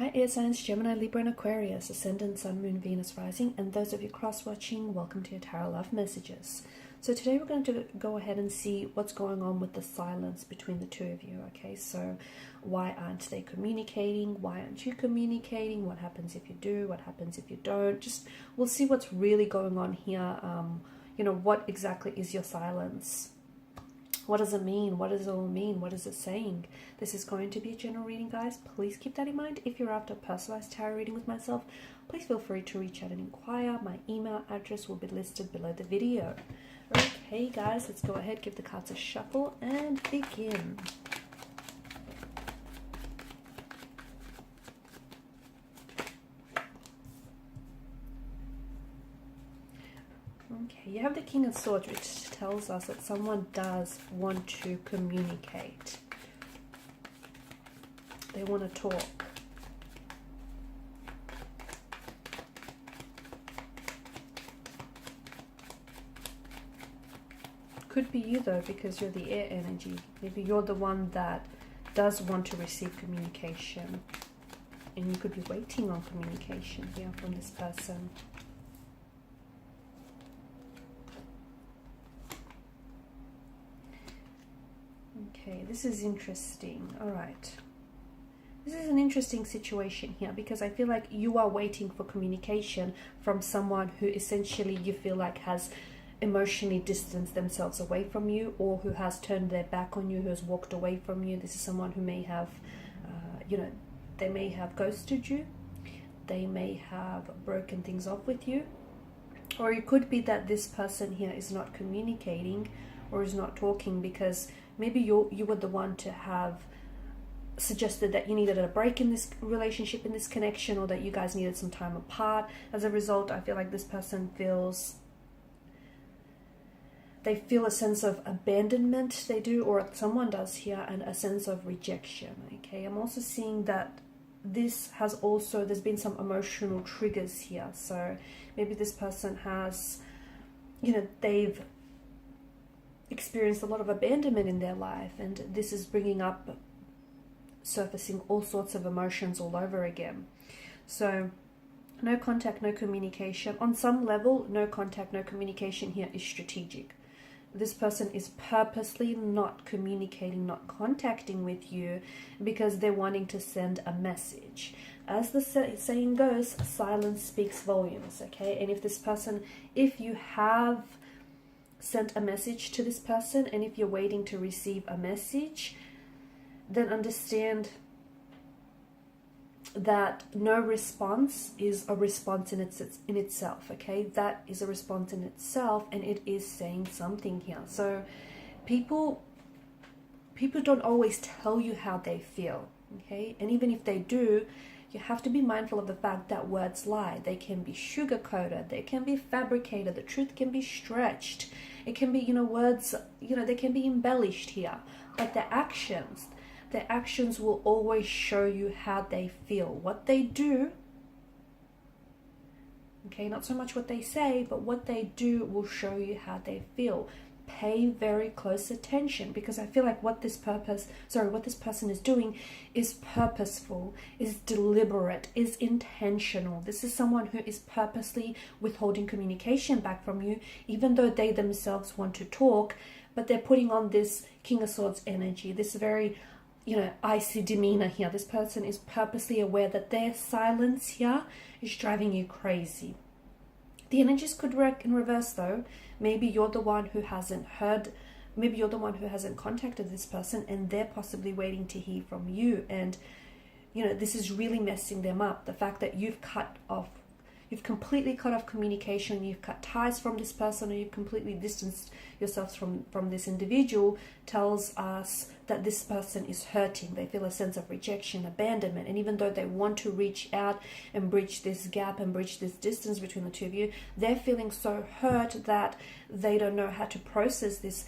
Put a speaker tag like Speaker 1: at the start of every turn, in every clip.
Speaker 1: Hi air signs, Gemini, Libra and Aquarius, Ascendant, Sun, Moon, Venus, Rising, and those of you cross-watching, welcome to your Tarot Love Messages. So today we're going to go ahead and see what's going on with the silence between the two of you, okay? So why aren't they communicating? Why aren't you communicating? What happens if you do? What happens if you don't? Just, we'll see what's really going on here. You know, what exactly is your silence? What does it mean? What does it all mean? What is it saying? This is going to be a general reading, guys. Please keep that in mind. If you're after a personalized tarot reading with myself, please feel free to reach out and inquire. My email address will be listed below the video. Okay, guys, let's go ahead, give the cards a shuffle and begin. Okay, you have the King of Swords, which tells us that someone does want to communicate. They want to talk. Could be you though, because you're the air energy. Maybe you're the one that does want to receive communication. And you could be waiting on communication here from this person. Okay, this is interesting. All right. This is an interesting situation here because I feel like you are waiting for communication from someone who essentially you feel like has emotionally distanced themselves away from you, or who has turned their back on you, who has walked away from you. This is someone who may have, you know, they may have ghosted you. They may have broken things off with you. Or it could be that this person here is not communicating or is not talking because maybe you were the one to have suggested that you needed a break in this relationship, in this connection, or that you guys needed some time apart. As a result, I feel like this person feels, they feel a sense of abandonment, they do, or someone does here, and a sense of rejection, okay? I'm also seeing that this has also, there's been some emotional triggers here. So maybe this person has, you know, they've experienced a lot of abandonment in their life, and this is bringing up, surfacing all sorts of emotions all over again. So no contact, no communication. On some level, no contact, no communication here is strategic. This person is purposely not communicating, not contacting with you because they're wanting to send a message. As the saying goes, silence speaks volumes, okay? And if this person, if you have sent a message to this person and if you're waiting to receive a message, then understand that no response is a response in itself, okay? That is a response in itself, and it is saying something here. So people don't always tell you how they feel, okay? And even if they do, you have to be mindful of the fact that words lie. They can be sugar-coated, they can be fabricated, the truth can be stretched. It can be, you know, words, you know, they can be embellished here. But their actions will always show you how they feel. What they do, okay, not so much what they say, but what they do will show you how they feel. Pay very close attention, because I feel like what this person is doing is purposeful, is deliberate, is intentional. This is someone who is purposely withholding communication back from you, even though they themselves want to talk, but they're putting on this King of Swords energy, this very, you know, icy demeanor here. This person is purposely aware that their silence here is driving you crazy. The energies could work in reverse though. Maybe you're the one who hasn't heard, maybe you're the one who hasn't contacted this person and they're possibly waiting to hear from you. And, you know, this is really messing them up. The fact that you've completely cut off communication, you've cut ties from this person, or you've completely distanced yourself from this individual tells us that this person is hurting. They feel a sense of rejection, abandonment, and even though they want to reach out and bridge this gap and bridge this distance between the two of you, they're feeling so hurt that they don't know how to process this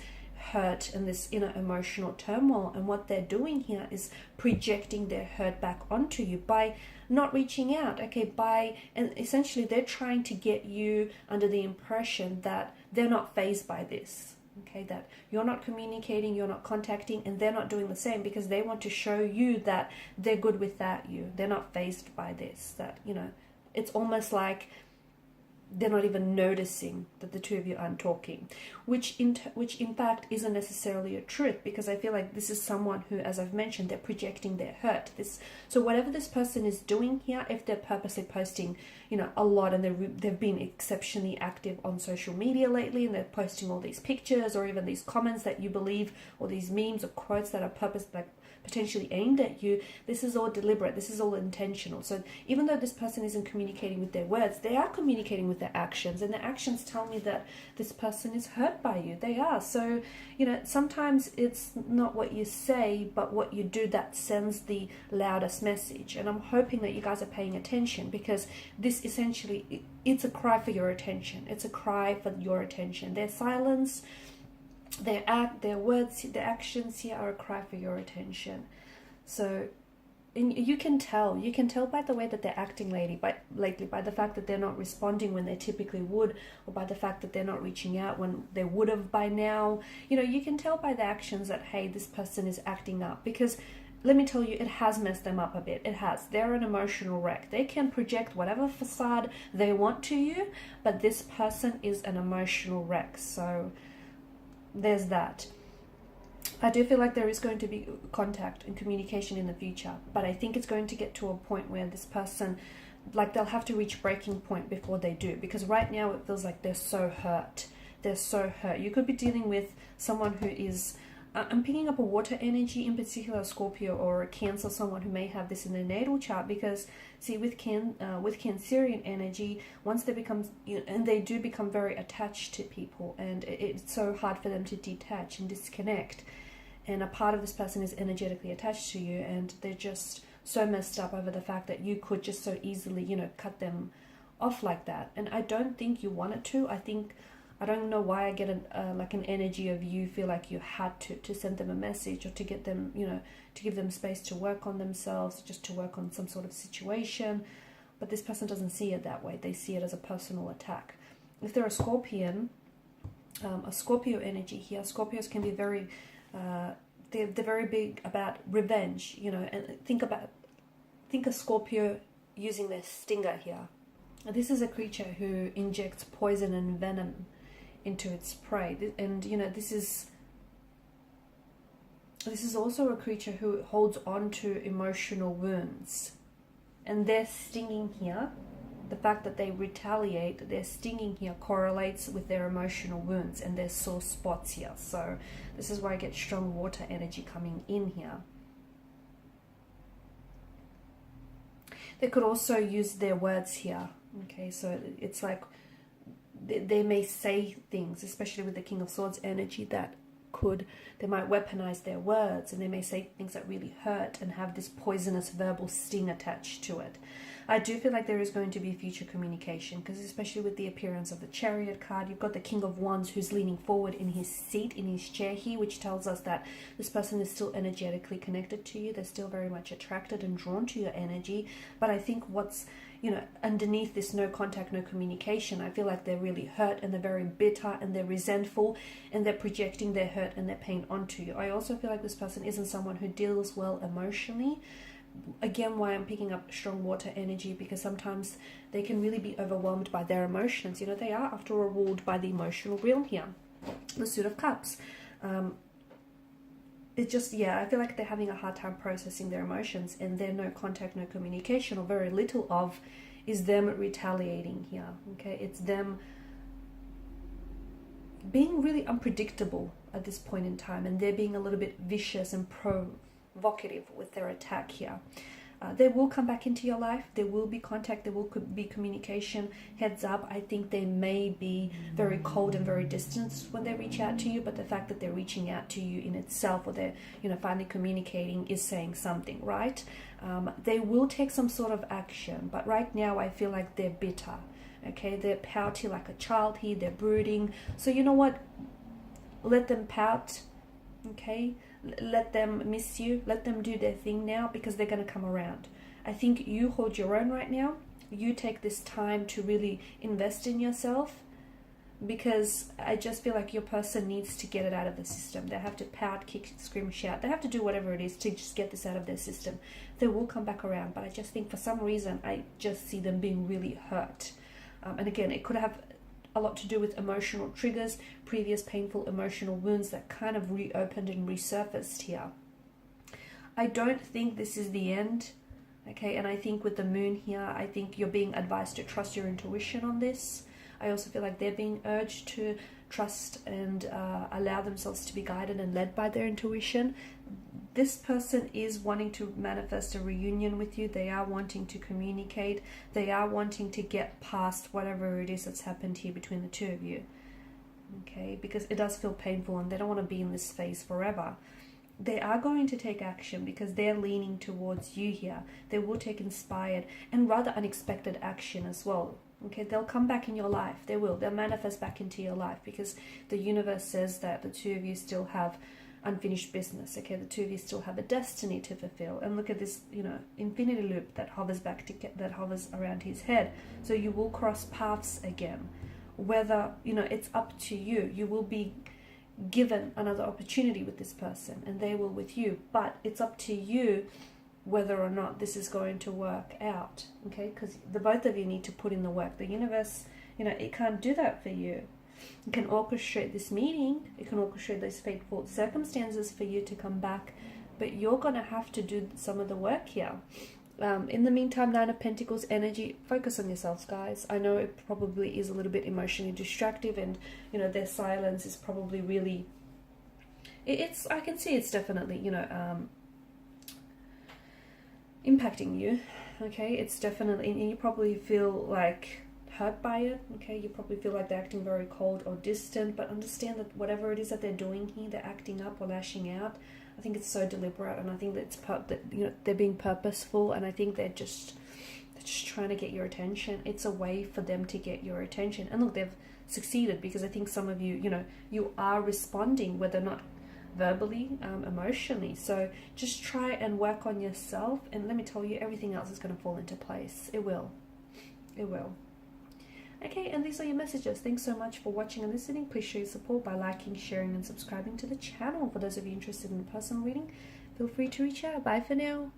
Speaker 1: hurt and this inner emotional turmoil. And what they're doing here is projecting their hurt back onto you by not reaching out, okay? And essentially they're trying to get you under the impression that they're not fazed by this, Okay, that you're not communicating, you're not contacting, and they're not doing the same because they want to show you that they're good without you. They're not fazed by this. That, you know, it's almost like they're not even noticing that the two of you aren't talking, which in fact isn't necessarily a truth, because I feel like this is someone who, as I've mentioned, they're projecting their hurt. So whatever this person is doing here, if they're purposely posting, you know, a lot, and they've been exceptionally active on social media lately, and they're posting all these pictures or even these comments that you believe, or these memes or quotes that are potentially aimed at you, this is all deliberate, this is all intentional. So even though this person isn't communicating with their words, they are communicating with their actions, and their actions tell me that this person is hurt by you. They are. So, you know, sometimes it's not what you say, but what you do that sends the loudest message. And I'm hoping that you guys are paying attention, because this essentially, it's a cry for your attention. It's a cry for your attention. Their silence, their words, their actions here are a cry for your attention. So, and you can tell by the way that they're acting lately, by the fact that they're not responding when they typically would, or by the fact that they're not reaching out when they would have by now. You know, you can tell by the actions that, hey, this person is acting up, because let me tell you, it has messed them up a bit. It has. They're an emotional wreck. They can project whatever facade they want to you, but this person is an emotional wreck. So there's that. I do feel like there is going to be contact and communication in the future, but I think it's going to get to a point where this person, like, they'll have to reach breaking point before they do, because right now it feels like they're so hurt. They're so hurt. You could be dealing with someone who is, I'm picking up a water energy, in particular Scorpio or a Cancer, someone who may have this in their natal chart, because see, with Cancerian energy, once they become, you know, and they do become very attached to people, and it's so hard for them to detach and disconnect. And a part of this person is energetically attached to you, and they're just so messed up over the fact that you could just so easily, you know, cut them off like that. And I don't think you wanted to. I don't know why I get an energy of you feel like you had to send them a message, or to get them, you know, to give them space to work on themselves, just to work on some sort of situation. But this person doesn't see it that way. They see it as a personal attack. If they're a Scorpion, a Scorpio energy here, Scorpios can be very, they're very big about revenge, you know, and think of Scorpio using their stinger here. This is a creature who injects poison and venom into its prey, and you know, this is also a creature who holds on to emotional wounds, and their stinging here, the fact that they retaliate, their stinging here correlates with their emotional wounds and their sore spots here. So this is why I get strong water energy coming in here. They could also use their words here. Okay, so it's like they may say things, especially with the King of Swords energy, that they might weaponize their words, and they may say things that really hurt and have this poisonous verbal sting attached to it. I do feel like there is going to be future communication, because especially with the appearance of the Chariot card, you've got the King of Wands who's leaning forward in his seat, in his chair here, which tells us that this person is still energetically connected to you. They're still very much attracted and drawn to your energy. But I think what's, you know, underneath this no contact, no communication, I feel like they're really hurt, and they're very bitter, and they're resentful, and they're projecting their hurt and their pain onto you. I also feel like this person isn't someone who deals well emotionally. Again, why I'm picking up strong water energy, because sometimes they can really be overwhelmed by their emotions. You know, they are, after all, ruled by the emotional realm here, the Suit of Cups. It just, yeah, I feel like they're having a hard time processing their emotions, and their no contact, no communication, or very little of, is them retaliating here. Okay, it's them being really unpredictable at this point in time, and they're being a little bit vicious and provocative with their attack here. They will come back into your life. There will be contact. There will be communication. Heads up, I think they may be very cold and very distant when they reach out to you, but the fact that they're reaching out to you in itself, or they're, you know, finally communicating, is saying something, right? They will take some sort of action, but right now I feel like they're bitter. Okay, they're pouty like a child here. They're brooding. So you know what? Let them pout. Okay, let them miss you, let them do their thing now, because they're going to come around. I think you hold your own right now. You take this time to really invest in yourself, because I just feel like your person needs to get it out of the system. They have to pout, kick, scream, shout. They have to do whatever it is to just get this out of their system. They will come back around, but I just think for some reason I just see them being really hurt. And again, it could have a lot to do with emotional triggers, previous painful emotional wounds that kind of reopened and resurfaced here. I don't think this is the end, okay? And I think with the moon here, I think you're being advised to trust your intuition on this. I also feel like they're being urged to trust and allow themselves to be guided and led by their intuition. This person is wanting to manifest a reunion with you. They are wanting to communicate. They are wanting to get past whatever it is that's happened here between the two of you. Okay, because it does feel painful and they don't want to be in this phase forever. They are going to take action because they're leaning towards you here. They will take inspired and rather unexpected action as well. Okay, they'll come back in your life. They will. They'll manifest back into your life because the universe says that the two of you still have unfinished business. Okay, the two of you still have a destiny to fulfill. And look at this, you know, infinity loop that hovers back to that hovers around his head. So you will cross paths again. Whether, you know, it's up to you. You will be given another opportunity with this person and they will with you. But it's up to you whether or not this is going to work out, okay? Because the both of you need to put in the work. The universe, you know, it can't do that for you. It can orchestrate this meeting, it can orchestrate those fateful circumstances for you to come back, but you're going to have to do some of the work here. In the meantime, Nine of Pentacles energy, focus on yourselves, guys. I know it probably is a little bit emotionally distractive and, you know, their silence is probably really, it's I can see it's definitely, you know, impacting you, okay? It's definitely, and you probably feel like hurt by it, okay? You probably feel like they're acting very cold or distant, but understand that whatever it is that they're doing here, they're acting up or lashing out. I think it's so deliberate, and I think that it's that, you know, they're being purposeful, and I think they're just trying to get your attention. It's a way for them to get your attention, and look, they've succeeded because I think some of you, you know, you are responding, whether or not verbally, emotionally. So just try and work on yourself, and let me tell you, everything else is going to fall into place. It will. It will. Okay, and these are your messages. Thanks so much for watching and listening. Please show your support by liking, sharing, and subscribing to the channel. For those of you interested in a personal reading, feel free to reach out. Bye for now.